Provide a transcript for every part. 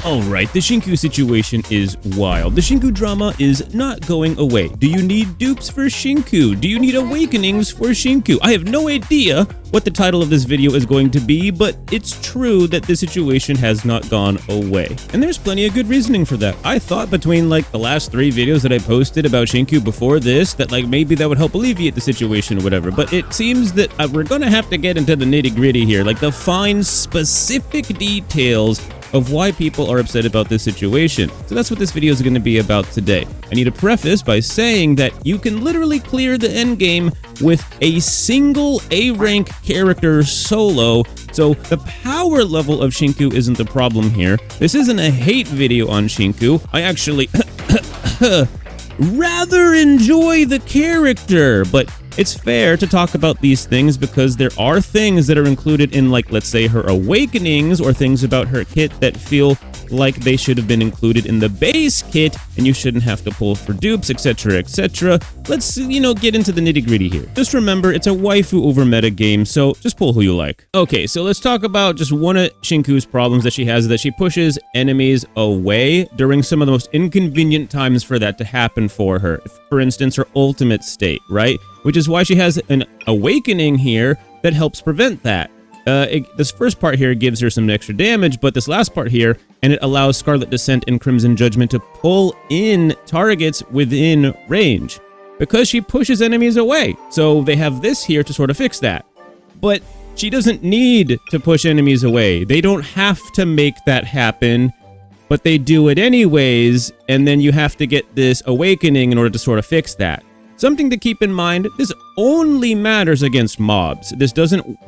Alright, the Shinku situation is wild. The Shinku drama is not going away. Do you need dupes for Shinku? Do you need awakenings for Shinku? I have no idea what the title of this video is going to be, but it's true that the situation has not gone away. And there's plenty of good reasoning for that. I thought between like the last 3 videos that I posted about Shinku before this, that like maybe that would help alleviate the situation or whatever, but it seems that we're gonna have to get into the nitty-gritty here, like the fine specific details of why people are upset about this situation. So that's what this video is going to be about today. I need to preface by saying that you can literally clear the endgame with a single A-rank character solo, so the power level of Shinku isn't the problem here. This isn't a hate video on Shinku. I actually rather enjoy the character, but it's fair to talk about these things because there are things that are included in, like, let's say her awakenings or things about her kit that feel like they should have been included in the base kit and you shouldn't have to pull for dupes, etc, etc. Let's, get into the nitty-gritty here. Just remember, it's a waifu over meta game, so just pull who you like. Okay, so let's talk about just one of Shinku's problems that she has, that she pushes enemies away during some of the most inconvenient times for that to happen for her. For instance, her ultimate state, right? Which is why she has an awakening here that helps prevent that. This first part here gives her some extra damage, but this last part here, and it allows Scarlet Descent and Crimson Judgment to pull in targets within range, because she pushes enemies away. So they have this here to sort of fix that. But she doesn't need to push enemies away. They don't have to make that happen, but they do it anyways, and then you have to get this awakening in order to sort of fix that. Something to keep in mind, this only matters against mobs. This doesn't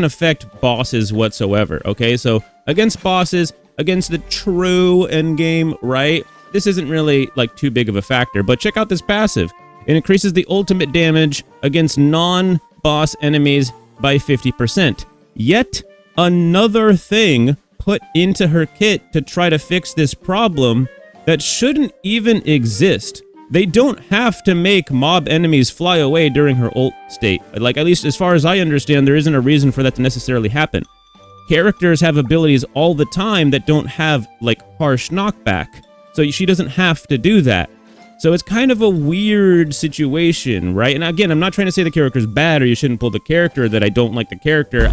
affect bosses whatsoever, okay? So against bosses, against the true endgame, right? This isn't really like too big of a factor, but check out this passive. It increases the ultimate damage against non-boss enemies by 50%. Yet another thing put into her kit to try to fix this problem that shouldn't even exist. They don't have to make mob enemies fly away during her ult state. Like, at least as far as I understand, there isn't a reason for that to necessarily happen. Characters have abilities all the time that don't have, like, harsh knockback. So she doesn't have to do that. So it's kind of a weird situation, right? And again, I'm not trying to say the character's bad or you shouldn't pull the character, that I don't like the character.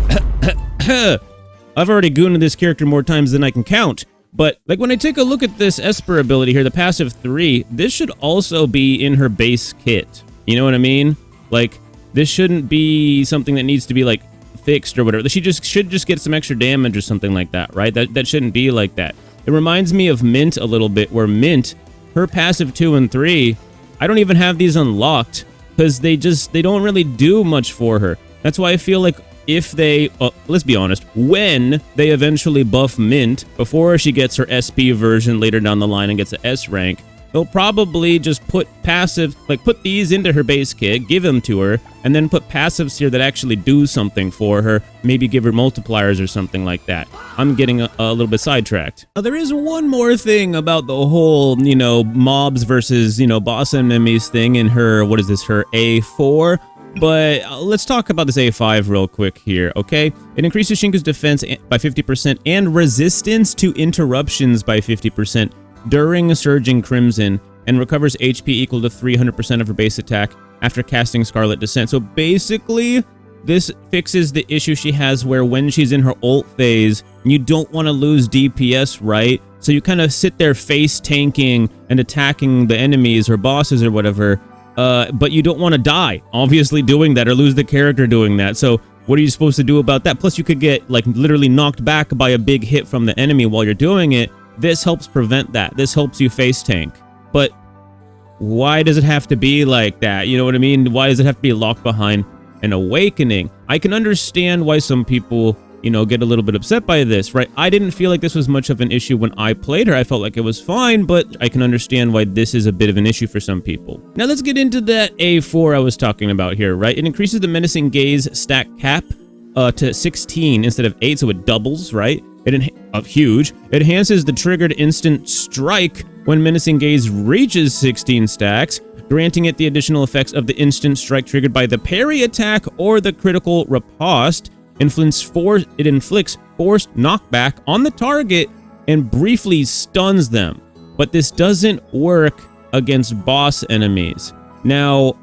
I've already gooned this character more times than I can count. But, like, when I take a look at this Esper ability here, the passive 3, this should also be in her base kit. You know what I mean? Like, this shouldn't be something that needs to be, like, fixed or whatever. She should just get some extra damage or something like that, right? That shouldn't be like that. It reminds me of Mint a little bit, where Mint, her passive 2 and 3, I don't even have these unlocked because they don't really do much for her. That's why I feel like if they, let's be honest, when they eventually buff Mint, before she gets her SP version later down the line and gets an S rank, they'll probably just put passive, like put these into her base kit, give them to her, and then put passives here that actually do something for her, maybe give her multipliers or something like that. I'm getting a little bit sidetracked. Now, there is one more thing about the whole, mobs versus, boss enemies thing in her, what is this, her A4? But let's talk about this A5 real quick here, okay? It increases Shinku's defense by 50% and resistance to interruptions by 50% during Surging Crimson, and recovers HP equal to 300% of her base attack after casting Scarlet Descent. So basically, this fixes the issue she has where when she's in her ult phase, you don't want to lose DPS, right? So you kind of sit there face tanking and attacking the enemies or bosses or whatever, but you don't want to die, obviously, doing that, or lose the character doing that. So what are you supposed to do about that? Plus, you could get, like, literally knocked back by a big hit from the enemy while you're doing it. This helps prevent that. This helps you face tank. But why does it have to be like that? You know what I mean? Why does it have to be locked behind an awakening? I can understand why some people, get a little bit upset by this, right? I didn't feel like this was much of an issue when I played her. I felt like it was fine, but I can understand why this is a bit of an issue for some people. Now let's get into that A4 I was talking about here, right? It increases the Menacing Gaze stack cap to 16 instead of 8, so it doubles, right? Huge. It enhances the triggered instant strike when Menacing Gaze reaches 16 stacks, granting it the additional effects of the instant strike triggered by the parry attack or the critical riposte. It inflicts forced knockback on the target and briefly stuns them. But this doesn't work against boss enemies. Now,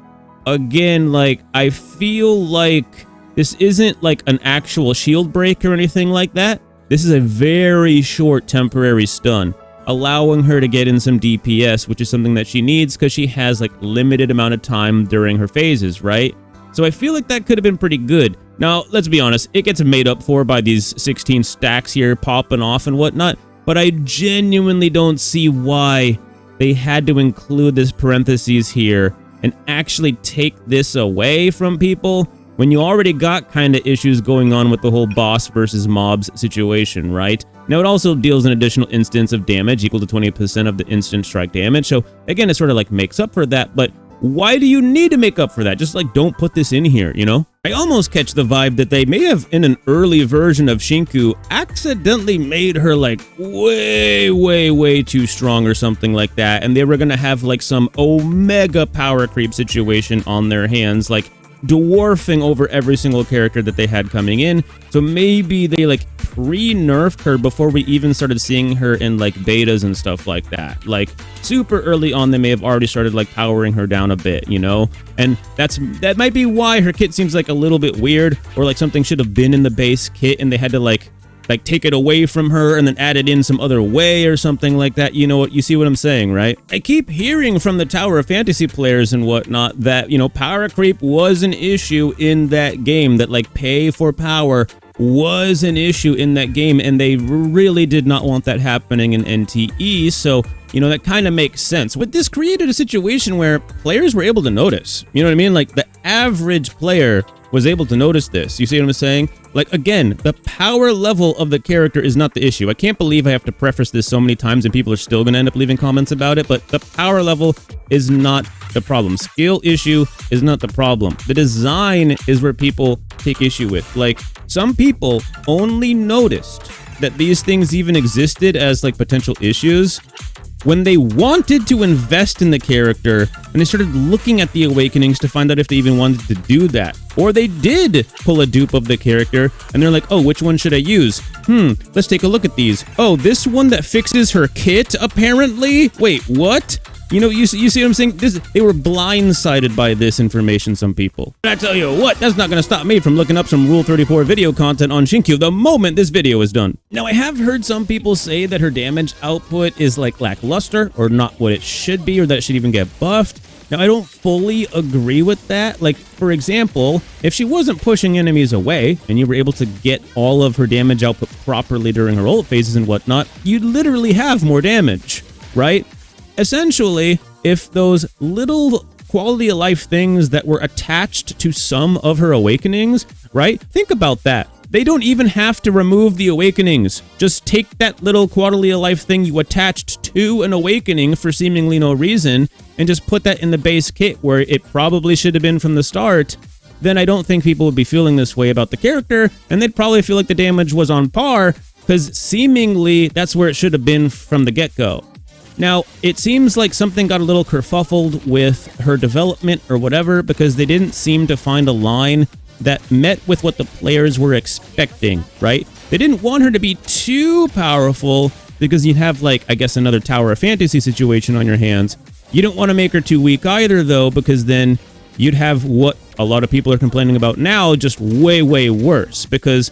again, like, I feel like this isn't like an actual shield break or anything like that. This is a very short temporary stun, allowing her to get in some DPS, which is something that she needs because she has like limited amount of time during her phases, right? So I feel like that could have been pretty good. Now, let's be honest, it gets made up for by these 16 stacks here popping off and whatnot, but I genuinely don't see why they had to include this parentheses here and actually take this away from people when you already got kind of issues going on with the whole boss versus mobs situation, right? Now, it also deals an additional instance of damage equal to 20% of the instant strike damage. So again, it sort of like makes up for that, but why do you need to make up for that? Just like, don't put this in here, you know? I almost catch the vibe that they may have, in an early version of Shinku, accidentally made her like way too strong or something like that. And they were gonna have like some omega power creep situation on their hands, like dwarfing over every single character that they had coming in. So maybe they like pre-nerfed her before we even started seeing her in like betas and stuff like that. Like super early on, they may have already started like powering her down a bit, you know? And that might be why her kit seems like a little bit weird, or like something should have been in the base kit and they had to like take it away from her and then add it in some other way or something like that. You know what? You see what I'm saying, right? I keep hearing from the Tower of Fantasy players and whatnot that, you know, power creep was an issue in that game, that like pay for power was an issue in that game, and they really did not want that happening in NTE. So, you know, that kind of makes sense. But this created a situation where players were able to notice. You know what I mean? Like the average player was able to notice this. You see what I'm saying? Like, again, the power level of the character is not the issue. I can't believe I have to preface this so many times and people are still going to end up leaving comments about it, but the power level is not the problem. Skill issue is not the problem. The design is where people take issue with. Like, some people only noticed that these things even existed as like potential issues when they wanted to invest in the character and they started looking at the awakenings to find out if they even wanted to do that. Or they did pull a dupe of the character and they're like, oh, which one should I use? Let's take a look at these. Oh, this one that fixes her kit, apparently? Wait, what? You know, you see what I'm saying? They were blindsided by this information, some people. But I tell you what, that's not going to stop me from looking up some Rule 34 video content on Shinku the moment this video is done. Now, I have heard some people say that her damage output is like lackluster or not what it should be, or that it should even get buffed. Now, I don't fully agree with that. Like, for example, if she wasn't pushing enemies away and you were able to get all of her damage output properly during her ult phases and whatnot, you'd literally have more damage, right? Essentially, if those little quality of life things that were attached to some of her awakenings, right? Think about that. They don't even have to remove the awakenings. Just take that little quality of life thing you attached to an awakening for seemingly no reason and just put that in the base kit where it probably should have been from the start. Then I don't think people would be feeling this way about the character, and they'd probably feel like the damage was on par because seemingly that's where it should have been from the get-go. Now, it seems like something got a little kerfuffled with her development or whatever, because they didn't seem to find a line that met with what the players were expecting, right? They didn't want her to be too powerful because you'd have, like, I guess another Tower of Fantasy situation on your hands. You don't want to make her too weak either, though, because then you'd have what a lot of people are complaining about now, just way worse, because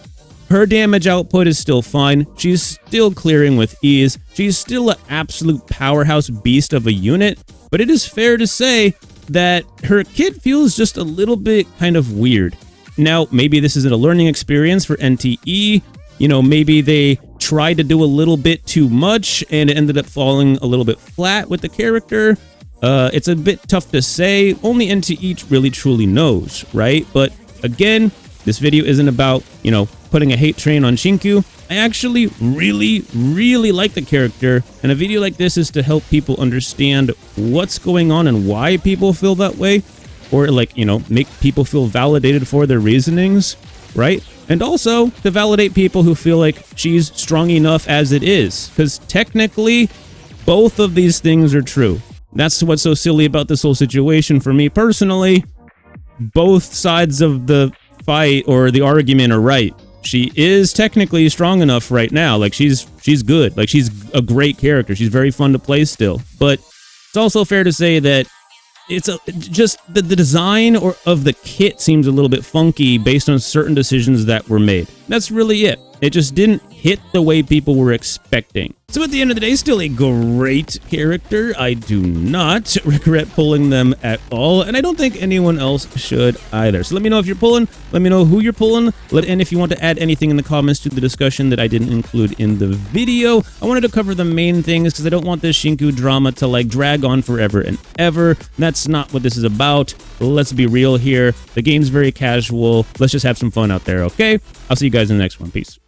her damage output is still fine. She's still clearing with ease. She's still an absolute powerhouse beast of a unit, but it is fair to say that her kit feels just a little bit kind of weird. Now, maybe this isn't a learning experience for NTE. You know, maybe they tried to do a little bit too much and it ended up falling a little bit flat with the character. It's a bit tough to say. Only NTE really truly knows, right? But again, this video isn't about, you know, putting a hate train on Shinku. I actually really like the character, and a video like this is to help people understand what's going on and why people feel that way, or like, you know, make people feel validated for their reasonings, right? And also to validate people who feel like she's strong enough as it is, because technically both of these things are true. That's what's so silly about this whole situation for me personally. Both sides of the fight or the argument are right. she is technically strong enough right now. Like, she's good. Like, she's a great character. She's very fun to play still. But it's also fair to say that it's just the design of the kit seems a little bit funky based on certain decisions that were made. That's really it. It just didn't hit the way people were expecting. So at the end of the day, still a great character. I do not regret pulling them at all, and I don't think anyone else should either. So let me know if you're pulling, let me know who you're pulling, and if you want to add anything in the comments to the discussion that I didn't include in the video. I wanted to cover the main things because I don't want this Shinku drama to like drag on forever and ever. That's not what this is about. Let's be real here. The game's very casual. Let's just have some fun out there, okay? I'll see you guys in the next one. Peace.